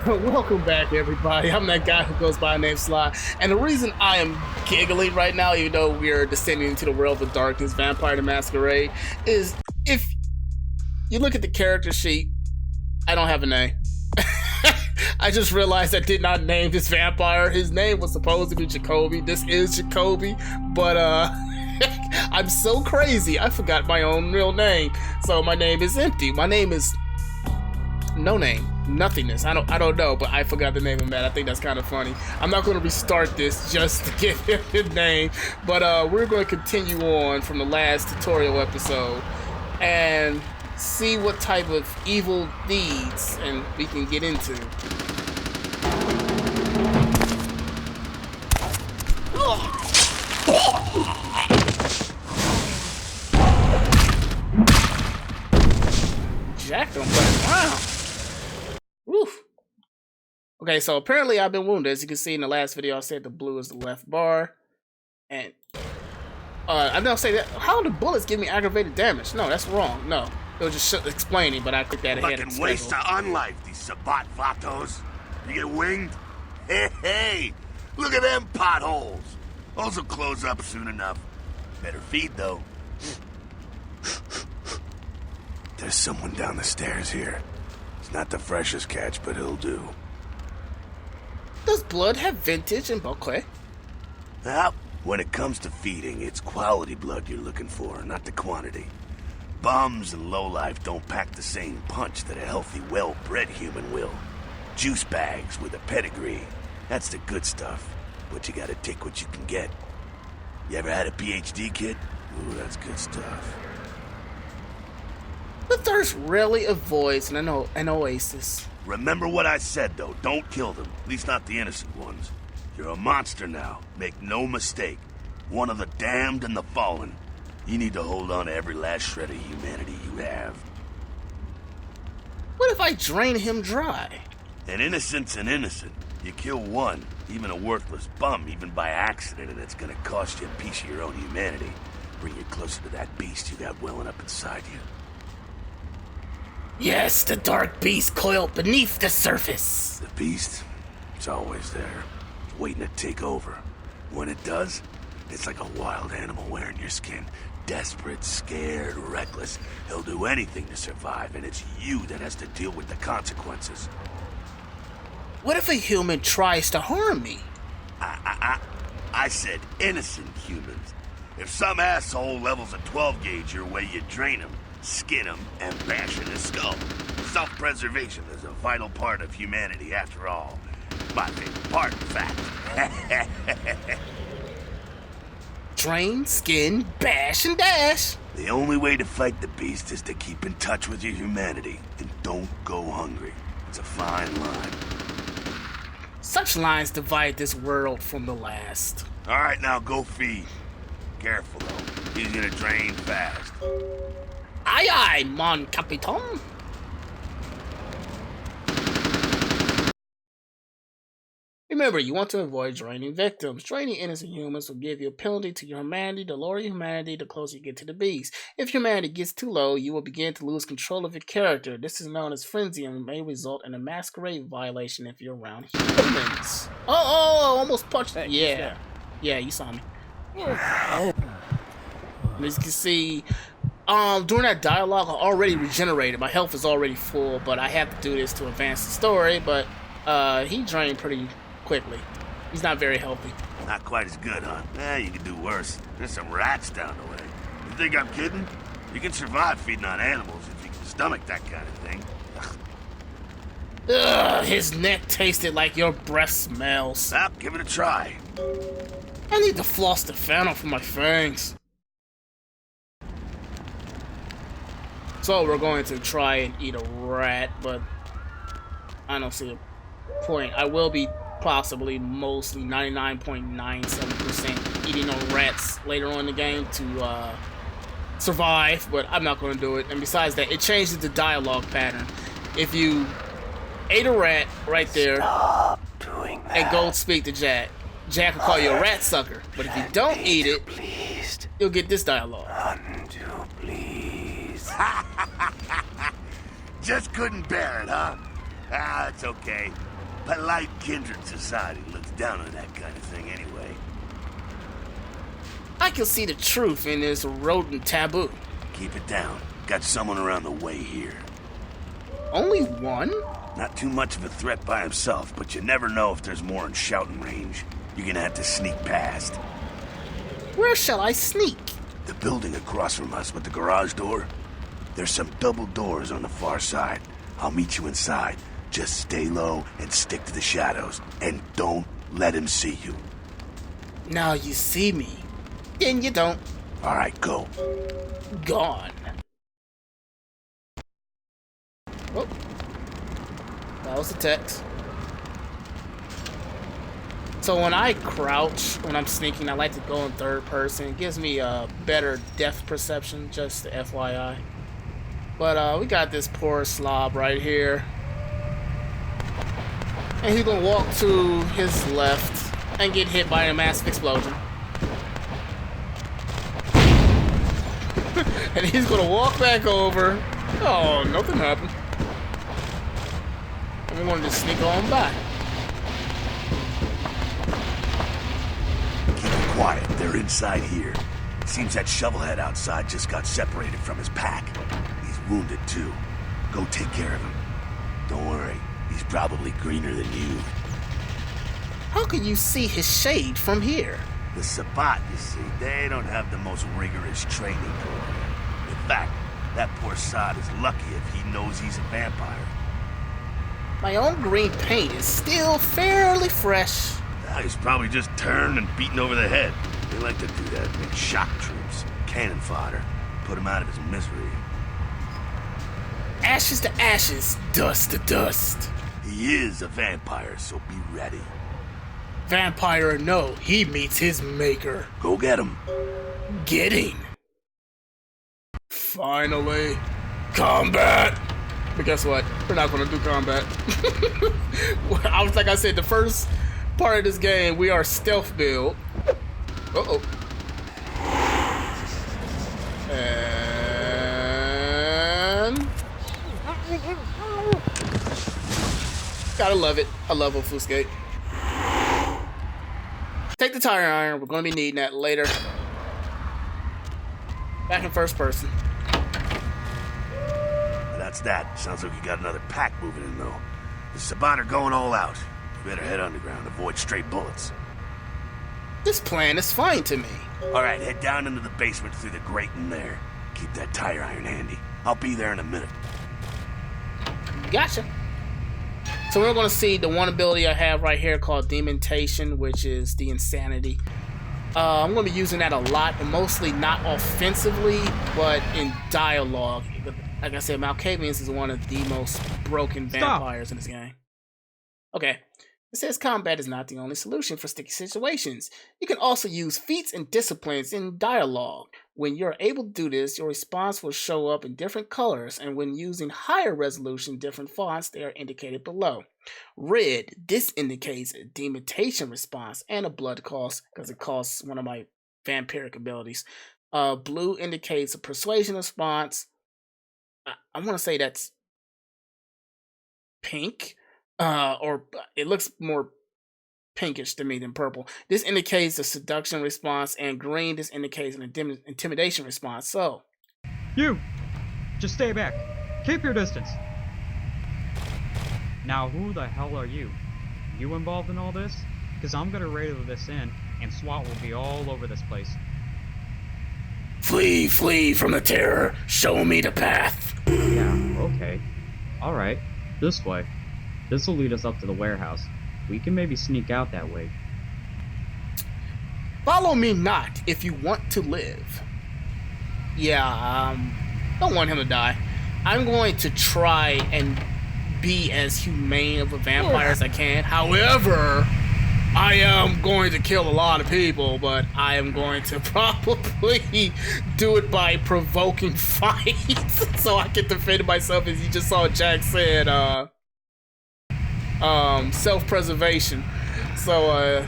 Welcome back, everybody. I'm that guy who goes by the name Sly, and the reason I am giggling right now, even though we're descending into the world of darkness, Vampire the Masquerade, is if you look at the character sheet, I don't have a name. I just realized I did not name this vampire. His name was supposed to be Jacoby. This is Jacoby, but I'm so crazy, I forgot my own real name. So my name is empty. My name is no name, nothingness. I don't know, but I forgot the name of that. I think that's kind of funny. I'm not going to restart this just to get his name, but we're going to continue on from the last tutorial episode and see what type of evil deeds and we can get into. Jack don't play around. Woof. Okay, so apparently I've been wounded. As you can see in the last video, I said the blue is the left bar. And I'm not saying that. How do bullets give me aggravated damage? No, that's wrong. No. It was just explaining, but I took that ahead of Fucking waste to unlife, these Sabat vatos. You get winged? Hey, look at them potholes. Those will close up soon enough. Better feed, though. There's someone down the stairs here. It's not the freshest catch, but he'll do. Does blood have vintage and bouquet? Well, when it comes to feeding, it's quality blood you're looking for, not the quantity. Bums and lowlife don't pack the same punch that a healthy, well-bred human will. Juice bags with a pedigree. That's the good stuff. But you gotta take what you can get. You ever had a PhD, kid? Ooh, that's good stuff. The thirst rarely avoids an oasis. Remember what I said, though. Don't kill them. At least not the innocent ones. You're a monster now. Make no mistake. One of the damned and the fallen. You need to hold on to every last shred of humanity you have. What if I drain him dry? An innocent's an innocent. You kill one, even a worthless bum, even by accident, and it's gonna cost you a piece of your own humanity. Bring you closer to that beast you got welling up inside you. Yes, the dark beast coiled beneath the surface. The beast? It's always there. It's waiting to take over. When it does, it's like a wild animal wearing your skin. Desperate, scared, reckless. He'll do anything to survive, and it's you that has to deal with the consequences. What if a human tries to harm me? I said innocent humans. If some asshole levels a 12 gauge your way, you drain him, skin him, and bash in his skull. Self-preservation is a vital part of humanity, after all. My favorite part, in fact. Drain, skin, bash, and dash. The only way to fight the beast is to keep in touch with your humanity, and don't go hungry. It's a fine line. Such lines divide this world from the last. All right, now go feed. Careful, though. He's gonna drain fast. Aye, aye, mon capitan. Remember, you want to avoid draining victims. Draining innocent humans will give you a penalty to your humanity. The lower your humanity, the closer you get to the beast. If humanity gets too low, you will begin to lose control of your character. This is known as frenzy and may result in a masquerade violation if you're around humans. Oh, almost punched. Yeah, you saw me. As you can see, during that dialogue, I already regenerated. My health is already full, but I have to do this to advance the story. But he drained pretty quickly. He's not very healthy. Not quite as good, huh? You can do worse. There's some rats down the way. You think I'm kidding? You can survive feeding on animals if you can stomach that kind of thing. Ugh, his neck tasted like your breath smells. Stop, give it a try. I need to floss the phantom for my fangs. So we're going to try and eat a rat, but I don't see a point. I will be possibly mostly 99.97% eating on rats later on in the game to survive, but I'm not going to do it. And besides that, it changes the dialogue pattern. If you ate a rat right there and go speak to Jack, Jack will call you a rat sucker. But if you don't eat it, you'll get this dialogue. Undo, please. Just couldn't bear it, huh? It's okay. Polite kindred society looks down on that kind of thing anyway. I can see the truth in this rodent taboo. Keep it down. Got someone around the way here. Only one? Not too much of a threat by himself, but you never know if there's more in shouting range. You're gonna have to sneak past. Where shall I sneak? The building across from us with the garage door. There's some double doors on the far side. I'll meet you inside. Just stay low and stick to the shadows. And don't let him see you. Now you see me. Then you don't. Alright, go. Gone. Oh. That was the text. So when I crouch, when I'm sneaking, I like to go in third person. It gives me a better depth perception, just FYI. But we got this poor slob right here. And he's gonna walk to his left and get hit by a massive explosion. And he's gonna walk back over. Oh, nothing happened. And we're gonna just sneak on by. Keep it quiet. They're inside here. Seems that shovelhead outside just got separated from his pack. He's wounded too. Go take care of him. Don't worry. He's probably greener than you. How can you see his shade from here? The Sabbat, you see, they don't have the most rigorous training program. In fact, that poor sod is lucky if he knows he's a vampire. My own green paint is still fairly fresh. He's probably just turned and beaten over the head. They like to do that, make shock troops, cannon fodder, put him out of his misery. Ashes to ashes, dust to dust. He is a vampire, so be ready. Vampire or no, he meets his maker. Go get him. Getting. Finally. Combat! But guess what? We're not gonna do combat. Like I said, the first part of this game, we are stealth build. Uh-oh. And... gotta love it. I love Obfuscate. Take the tire iron. We're gonna be needing that later. Back in first person. That's that. Sounds like you got another pack moving in, though. The Sabbat are going all out. You better head underground. Avoid straight bullets. This plan is fine to me. All right, head down into the basement through the grate in there. Keep that tire iron handy. I'll be there in a minute. Gotcha. So we're going to see the one ability I have right here called Dementation, which is the insanity. I'm going to be using that a lot, but mostly not offensively, but in dialogue. Like I said, Malkavians is one of the most broken vampires in this game. Okay. It says combat is not the only solution for sticky situations. You can also use feats and disciplines in dialogue. When you're able to do this, your response will show up in different colors, and when using higher resolution, different fonts, they are indicated below. Red, this indicates a dementation response and a blood cost, because it costs one of my vampiric abilities. Blue indicates a persuasion response. I want to say that's pink. Or it looks more pinkish to me than purple. This indicates a seduction response, and green, this indicates an intimidation response. So, you! Just stay back. Keep your distance. Now, who the hell are you? You involved in all this? Because I'm gonna radio this in, and SWAT will be all over this place. Flee, flee from the terror. Show me the path. Yeah, okay. Alright, this way. This will lead us up to the warehouse. We can maybe sneak out that way. Follow me not if you want to live. Yeah, don't want him to die. I'm going to try and be as humane of a vampire as I can. However, I am going to kill a lot of people, but I am going to probably do it by provoking fights so I can defend myself, as you just saw Jack said, self-preservation. So,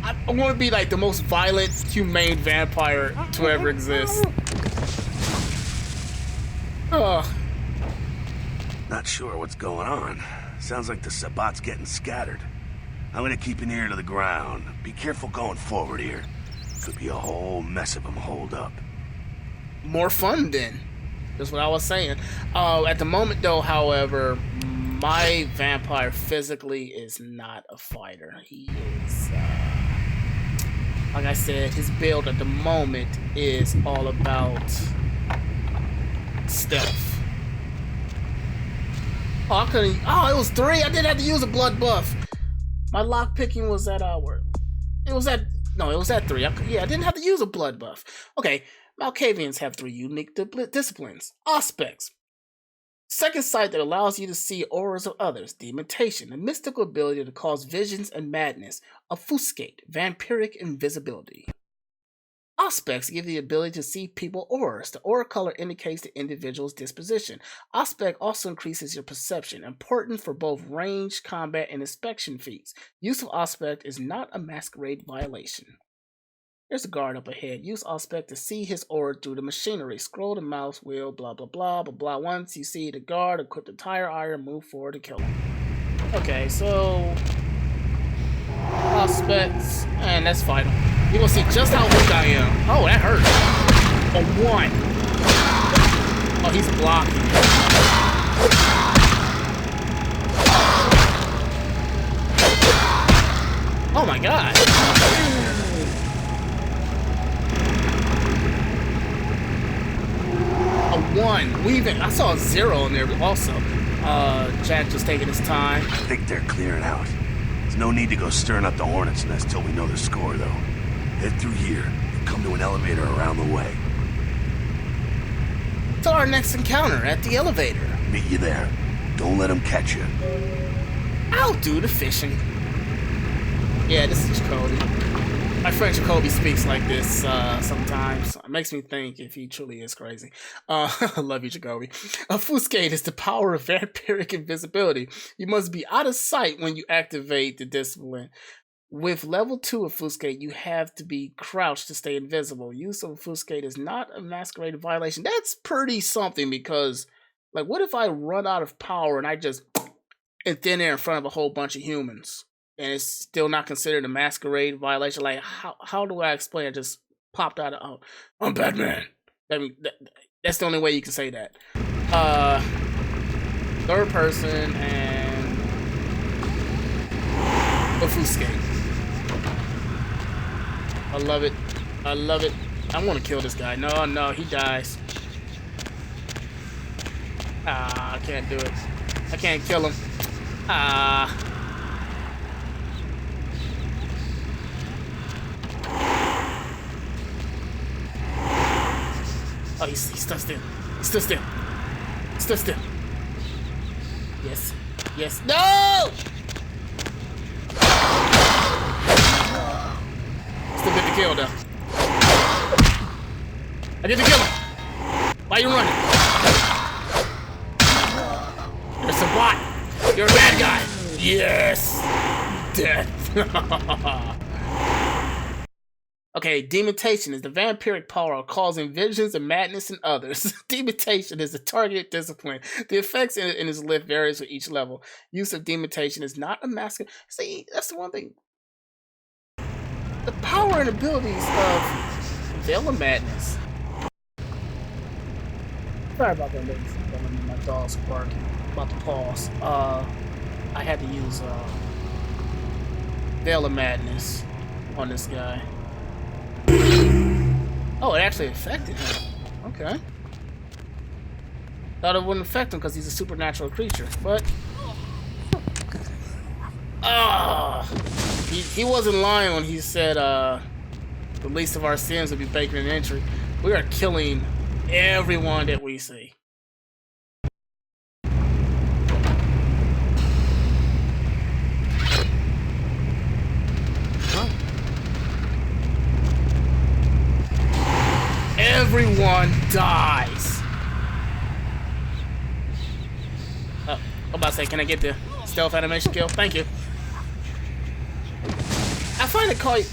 I want to be like the most violent, humane vampire to ever exist. Not sure what's going on. Sounds like the Sabbat's getting scattered. I'm gonna keep an ear to the ground. Be careful going forward here. Could be a whole mess of them holed up. More fun then. That's what I was saying. At the moment though, however, my vampire physically is not a fighter. He is, like I said, his build at the moment is all about stealth. Oh, I couldn't. Oh, it was 3. I didn't have to use a blood buff. My lock picking was at It was at. No, it was at 3. Yeah, I didn't have to use a blood buff. Okay, Malkavians have 3 unique disciplines. Aspects. Second sight that allows you to see auras of others. Dementation, a mystical ability to cause visions and madness. Offuscate, vampiric invisibility. Aspects give the ability to see people auras. The aura color indicates the individual's disposition. Aspect also increases your perception, important for both range, combat, and inspection feats. Use of Aspect is not a Masquerade violation. There's a guard up ahead. Use Aspect to see his aura through the machinery. Scroll the mouse wheel, blah blah blah blah blah. Once you see the guard, equip the tire iron, move forward to kill him. Okay, so Aspects, and that's final. You're gonna see just how weak I am. Oh, that hurt. A 1. Oh, he's blocking. Oh my god. A 1. Weaving. I saw a 0 in there also. Jack just taking his time. I think they're clearing out. There's no need to go stirring up the hornet's nest till we know the score, though. Head through here and come to an elevator around the way. To our next encounter at the elevator. Meet you there. Don't let them catch you. I'll do the fishing. Yeah, this is Jacoby. My friend Jacoby speaks like this sometimes. It makes me think if he truly is crazy. I love you, Jacoby. Offuscate is the power of vampiric invisibility. You must be out of sight when you activate the discipline. With level 2 Offuscate, you have to be crouched to stay invisible. Use of Offuscate is not a Masquerade violation. That's pretty something because, like, what if I run out of power and I just in thin air in front of a whole bunch of humans? And it's still not considered a Masquerade violation? Like, how do I explain? I just popped out of, oh, I'm Batman. I mean, that's the only way you can say that. Third person and Offuscate. I love it. I love it. I want to kill this guy. No, no, he dies. I can't do it. I can't kill him. Oh, he's still still. He's still still. Still still. Yes. Yes. No! Still get the kill, though. I get the kill him. Why are you running? You're a Sabbat. You're a bad guy. Yes. Death. Okay, dementation is the vampiric power causing visions and madness in others. Dementation is a targeted discipline. The effects in his lift varies with each level. Use of dementation is not a masculine. See, that's the one thing. The power and abilities of Veil of Madness. Sorry about that, ladies and gentlemen. My dog's barking. About to pause. I had to use Veil of Madness on this guy. Oh, it actually affected him. Okay. Thought it wouldn't affect him because he's a supernatural creature, but he wasn't lying when he said the least of our sins would be baking an entry. We are killing everyone that we see. Everyone dies. I'm about to say, can I get the stealth animation kill? Thank you. I find it quite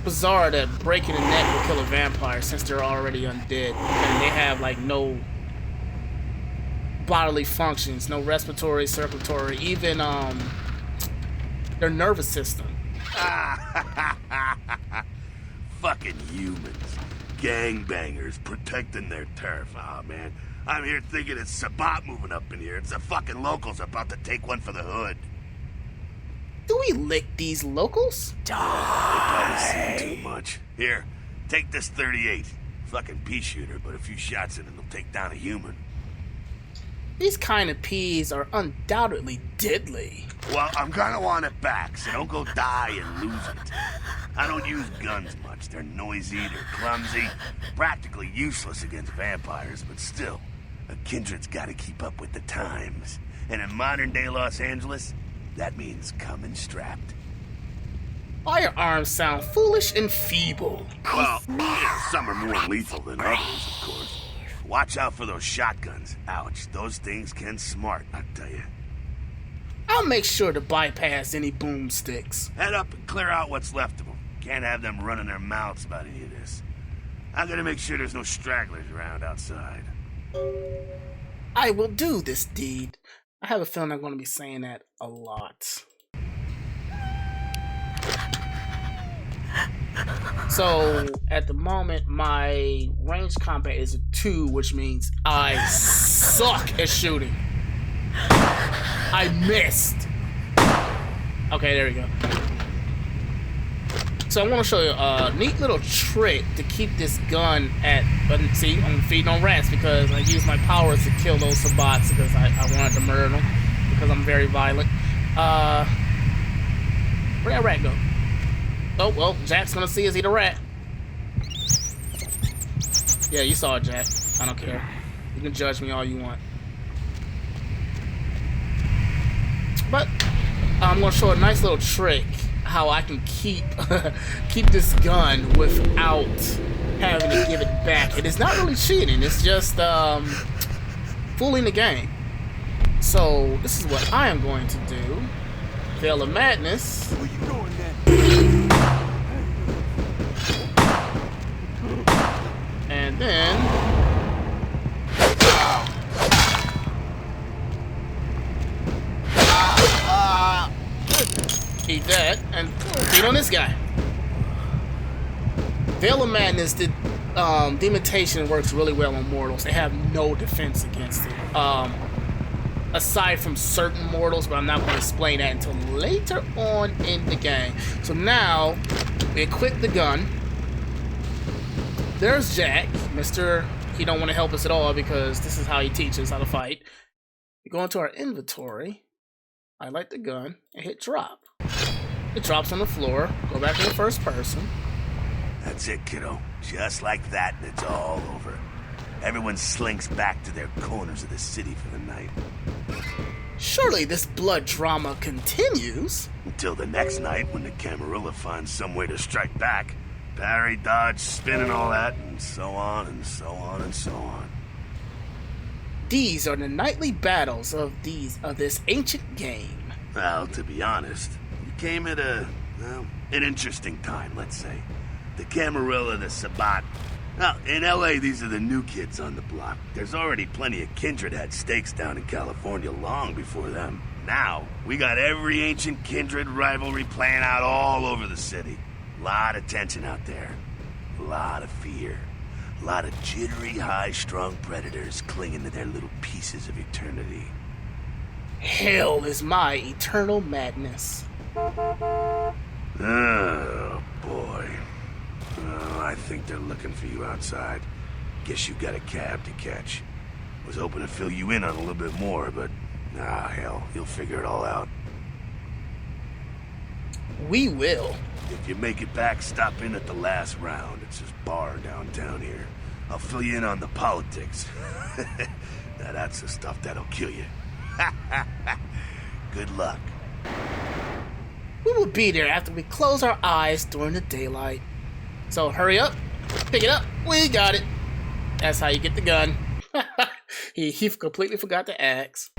bizarre that breaking a neck will kill a vampire since they're already undead and they have like no bodily functions, no respiratory, circulatory, even their nervous system. Fucking humans. Gangbangers protecting their turf. Oh, man. I'm here thinking it's Sabat moving up in here. It's the fucking locals about to take one for the hood. Do we lick these locals? They probably seen too much. Here, take this 38. Fucking pea shooter, but a few shots in it will take down a human. These kind of peas are undoubtedly deadly. Well, I'm gonna want it back, so don't go die and lose it. I don't use guns much. They're noisy, they're clumsy, practically useless against vampires, but still, a kindred's gotta keep up with the times. And in modern-day Los Angeles, that means coming strapped. Firearms sound foolish and feeble. Well, yeah, some are more lethal than others, of course. Watch out for those shotguns. Ouch, those things can smart, I tell you. I'll make sure to bypass any boomsticks. Head up and clear out what's left of them. Can't have them running their mouths about any of this. I'm gonna make sure there's no stragglers around outside. I will do this deed. I have a feeling I'm going to be saying that a lot. So, at the moment, my range combat is a 2, which means I suck at shooting. I missed. Okay, there we go. So I want to show you a neat little trick to keep this gun at, but see, I'm feeding on rats because I use my powers to kill those Sabats because I wanted to murder them because I'm very violent. Where'd that rat go? Oh, well, Jack's gonna see us eat a rat. Yeah, you saw it, Jack. I don't care. You can judge me all you want. But I'm gonna show a nice little trick how I can keep keep this gun without having to give it back. It is not really cheating, it's just fooling the game. So this is what I am going to do. Veil of Madness. Where you going then? And then eat that and feed on this guy. Veil of Madness did Dementation works really well on mortals. They have no defense against it. Aside from certain mortals, but I'm not going to explain that until later on in the game. So now we equip the gun. There's Jack, Mr. He don't want to help us at all because this is how he teaches how to fight. We go into our inventory, highlight the gun, and hit drop. It drops on the floor, go back to the first person. That's it, kiddo. Just like that, and it's all over. Everyone slinks back to their corners of the city for the night. Surely this blood drama continues. Until the next night when the Camarilla finds some way to strike back. Parry, dodge, spin and all that, and so on and so on and so on. These are the nightly battles of this ancient game. Well, to be honest, you came at an interesting time, let's say. The Camarilla, the Sabat. Now, in LA, these are the new kids on the block. There's already plenty of kindred had stakes down in California long before them. Now, we got every ancient kindred rivalry playing out all over the city. Lot of tension out there. A lot of fear. A lot of jittery, high-strung predators clinging to their little pieces of eternity. Hell is my eternal madness. Oh, boy. Oh, I think they're looking for you outside. Guess you got a cab to catch. Was hoping to fill you in on a little bit more, but... hell, you'll figure it all out. We will. If you make it back, stop in at the last round. It's this bar downtown here. I'll fill you in on the politics. Now that's the stuff that'll kill you. Good luck. We will be there after we close our eyes during the daylight. So hurry up, pick it up, we got it. That's how you get the gun. he completely forgot to ask.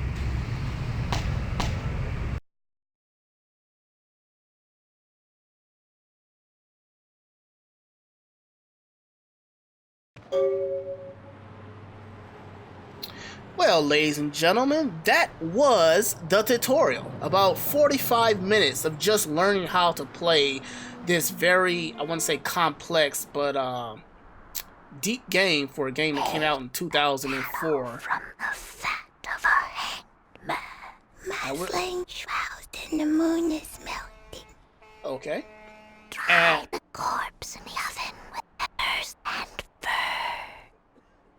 Well, ladies and gentlemen, that was the tutorial. About 45 minutes of just learning how to play this very, I wouldn't say complex, but deep game for a game that came out in 2004. From the fat of a hangman. My flame shrouded in the moon is melting. Okay. Dry the corpse in the oven with peppers and fur.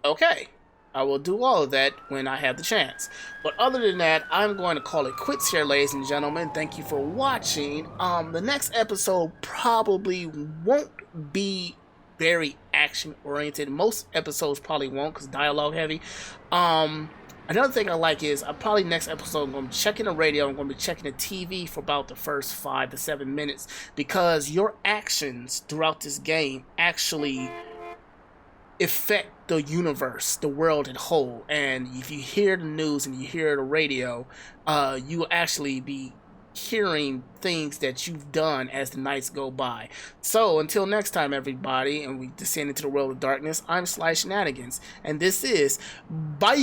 Okay. I will do all of that when I have the chance. But other than that, I'm going to call it quits here, ladies and gentlemen. Thank you for watching. The next episode probably won't be very action oriented. Most episodes probably won't because dialogue heavy. Another thing I like is probably next episode I'm going to be checking the radio. I'm going to be checking the TV for about the first 5 to 7 minutes because your actions throughout this game actually affect the universe, the world in whole. And if you hear the news and you hear the radio, you will actually be hearing things that you've done as the nights go by. So until next time, everybody, and we descend into the world of darkness, I'm Sly Shenanigans, and this is bye.